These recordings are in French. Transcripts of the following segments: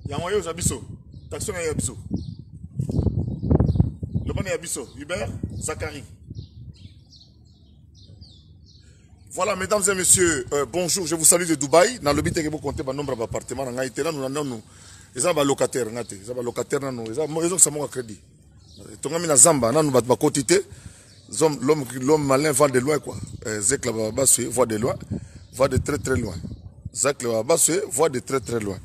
Yangoyo Zabiso. Taxon Yabiso. Le bon Yabiso. Hubert Zachary. Voilà, mesdames et messieurs, bonjour, je vous salue de Dubaï. Dans le but que vous comptez le nombre d'appartements, nous avons des locataires. Ils ont locataires, ils ont crédit. Ils ont Zamba, nous avons quantité. L'homme malin va de loin, quoi. Zek là-bas, voit de loin, va de très très loin. Zek là-bas, voit de très très loin.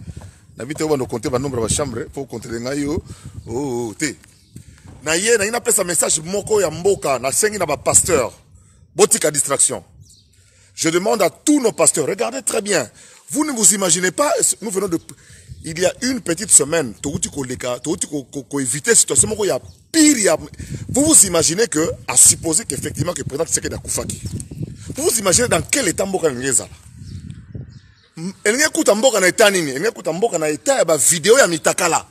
Nous avons compté le nombre de chambres pour compter les gaillots. Oh, té. Naïe, naïe, n'a pas un message moko ya mboka, na sengi na ba pasteur. Botika distraction. Je demande à tous nos pasteurs, regardez très bien. Vous ne vous imaginez pas, nous venons de... Il y a une petite semaine, éviter cette situation, il y a pire. Vous vous imaginez que, à supposer qu'effectivement, que le président Tshisekedi a Koufaki. Vous vous imaginez dans quel état Mboka Ngeza. Elle n'y a qu'un Mboka na état nini, elle n'y a qu'un Mboka na état, il y a vidéo ya mitakala.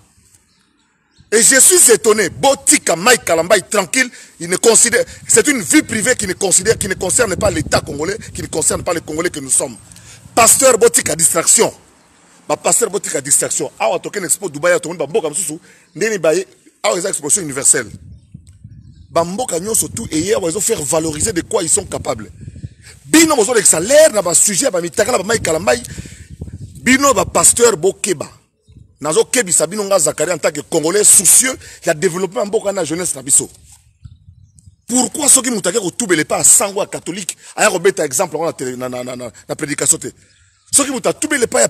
Et je suis étonné, Botika Mike Kalambay tranquille, il ne considère, c'est une vie privée qui ne concerne pas l'État congolais, qui ne concerne pas les Congolais que nous sommes. Pasteur Botika distraction. Pasteur Botika distraction. Awa token expo Dubaï, tout le monde Mboka Msusu, Neni Baye, awa les exposition universelle. Mboka Nyon surtout, et hier, ils ont fait valoriser de quoi ils sont capables. Bino Mozo de salaire, na ba sujet, ba mitaka, ba Mike Kalambay, Bino ba pasteur Bokeba. Nazo kebi sabino nga Zakari en tant que Congolais soucieux, il y a développement mboka na jeunesse na biso. Pourquoi ceux qui moutake ko toubele pas à sangwa catholique, aya ko beta exemple na prédication te. Ceux qui moutake toubele pas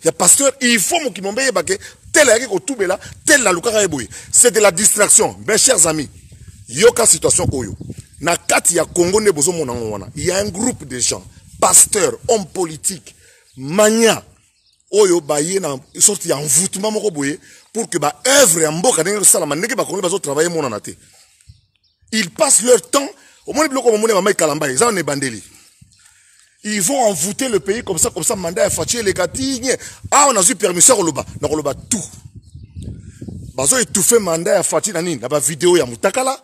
ya pasteur, il faut mo ki mombe ba ke tel ya ko toubela, tel la lukaka eboy. C'est de la distraction, mes chers amis. Yoka situation oyo. Na kati ya Congo ne bozo mona wana. Il y a un groupe de gens, pasteurs, hommes politiques, mania oyo baye na sorti ya envoûtement moko boye pour que ba œuvre ya mboka ndenge salama ndenge ba kongo bazo travailler mona na te. Ils passent leur temps au moins biloko momone ba mai kalamba ils ne bandeli. Ils vont envoûter le pays comme ça mandat ya fatie les katigne. Ah on a eu permission na koloba tout. Bazo étouffer mandat ya fatie na nini na ba vidéo ya mutakala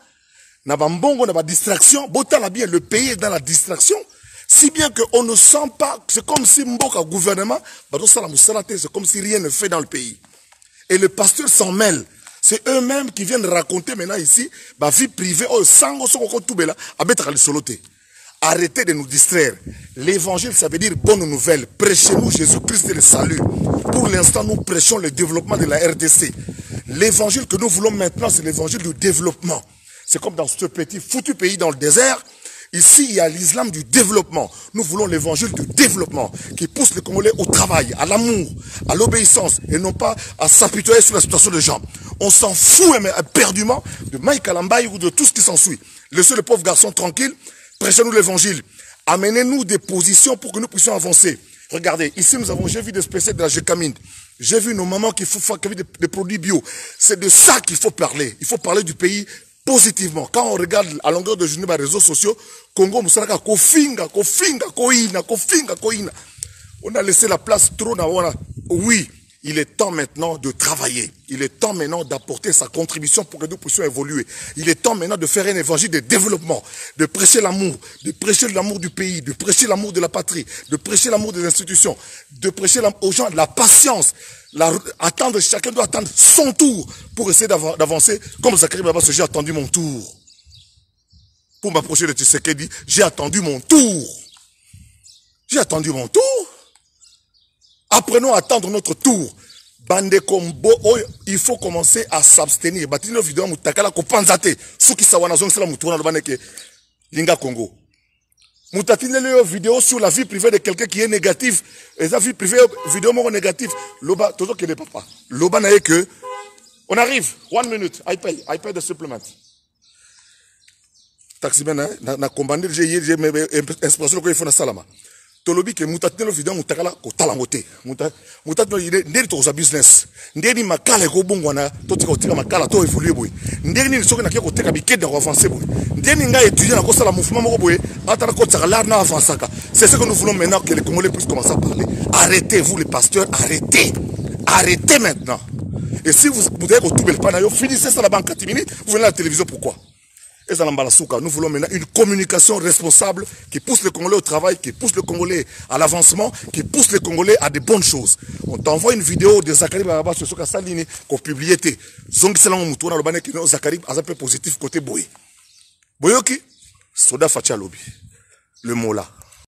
na ba mbongo na ba distraction botala bien le pays est dans la distraction. Si bien qu'on ne sent pas, c'est comme si Mboka gouvernement, c'est comme si rien ne fait dans le pays. Et le pasteur s'en mêle. C'est eux-mêmes qui viennent raconter maintenant ici, ma vie privée, arrêtez de nous distraire. L'évangile, ça veut dire bonne nouvelle. Prêchez-nous Jésus-Christ et le salut. Pour l'instant, nous prêchons le développement de la RDC. L'évangile que nous voulons maintenant, c'est l'évangile du développement. C'est comme dans ce petit foutu pays dans le désert. Ici, il y a l'islam du développement. Nous voulons l'évangile du développement qui pousse les Congolais au travail, à l'amour, à l'obéissance et non pas à s'apitoyer sur la situation des gens. On s'en fout éperdument de Mike Kalambay ou de tout ce qui s'ensuit. Laissez le pauvre garçon tranquille, prêchez-nous l'évangile. Amenez-nous des positions pour que nous puissions avancer. Regardez, ici j'ai vu des spécialistes de la Gécamine. J'ai vu nos mamans qui font des produits bio. C'est de ça qu'il faut parler. Il faut parler du pays positivement. Quand on regarde à longueur de journée les réseaux sociaux, Congo, kofinga. On a laissé la place trop dans. Oui, il est temps maintenant de travailler. Il est temps maintenant d'apporter sa contribution pour que nous puissions évoluer. Il est temps maintenant de faire un évangile de développement, de prêcher l'amour du pays, de prêcher l'amour de la patrie, de prêcher l'amour des institutions, de prêcher aux gens la patience. Chacun doit attendre son tour pour essayer d'avancer. Comme Zachary Babas, j'ai attendu mon tour. Pour m'approcher de Tshisekedi, j'ai attendu mon tour. J'ai attendu mon tour. Apprenons à attendre notre tour. Bande Kombo, il faut commencer à s'abstenir. Batino vidéo mutakala ko panzate. Suki sawana zong sala mutura baneke linga Congo. Moutatine le vidéo sur la vie privée de quelqu'un qui est négatif. Et sa vie privée, vidéo négative. Loba, tout ce qui n'est pas. Loba n'a que. On arrive. 1 minute. I pay the supplement. Taximen, na commandé, j'ai inspiration qu'il faut na salama. Tolobi que moutatine le vidéo mutakala ko talangote. Moutatine il est ndeli to business. Ndeli makala ko bongwana, to tika tika makala to évoluer boy. Ndeli ni soki na ko teka bikede na avancer boy. Ndeli nga étudier na ko sala mouvement moko boy, atala ko tsaka la na avansaka. C'est ce que nous voulons maintenant que les Congolais puissent commencer à parler. Arrêtez vous les pasteurs, arrêtez. Arrêtez maintenant. Et si vous devez que tout le panneau, finissez ça là-bas en 4 minutes, vous venez à la télévision pourquoi? Et ça nous voulons maintenant une communication responsable qui pousse les Congolais au travail, qui pousse les Congolais à l'avancement, qui pousse les Congolais à de bonnes choses. On t'envoie une vidéo de Zachary Baraba sur ce Saline qu'on publié. Zongi Selango Moutouna, le bané qui est Zachary, a un peu positif côté Boye. Boyoki, Soda Fatia Lobby. Le mot là.